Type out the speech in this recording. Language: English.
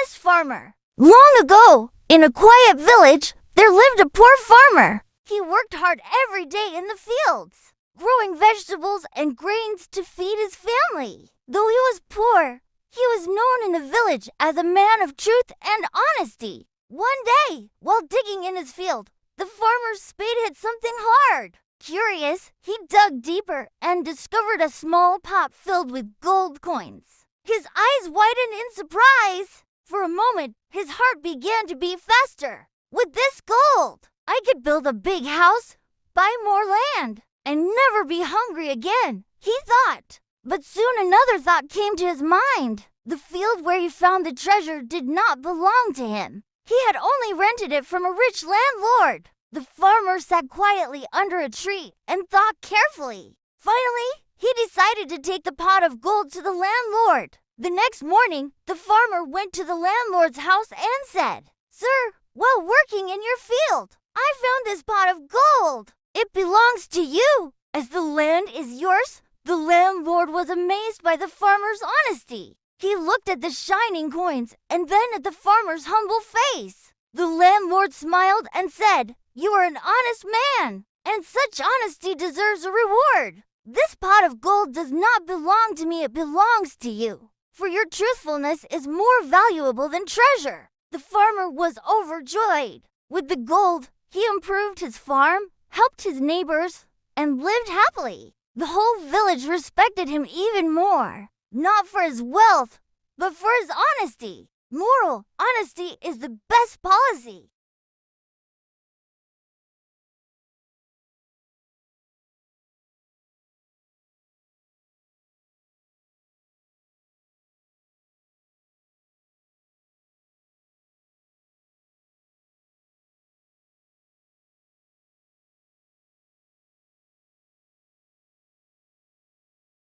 honest farmer. Long ago, in a quiet village, there lived a poor farmer. He worked hard every day in the fields, growing vegetables and grains to feed his family. Though he was poor, he was known in the village as a man of truth and honesty. One day, while digging in his field, the farmer's spade hit something hard. Curious, he dug deeper and discovered a small pot filled with gold coins. His eyes widened in surprise. For a moment, his heart began to beat faster. With this gold, I could build a big house, buy more land, and never be hungry again, he thought. But soon another thought came to his mind. The field where he found the treasure did not belong to him. He had only rented it from a rich landlord. The farmer sat quietly under a tree and thought carefully. Finally, he decided to take the pot of gold to the landlord. The next morning, the farmer went to the landlord's house and said, "Sir, while working in your field, I found this pot of gold. It belongs to you. As the land is yours." The landlord was amazed by the farmer's honesty. He looked at the shining coins and then at the farmer's humble face. The landlord smiled and said, "You are an honest man, and such honesty deserves a reward. This pot of gold does not belong to me, it belongs to you. For your truthfulness is more valuable than treasure." The farmer was overjoyed. With the gold, he improved his farm, helped his neighbors, and lived happily. The whole village respected him even more, not for his wealth, but for his honesty. Moral: honesty is the best policy.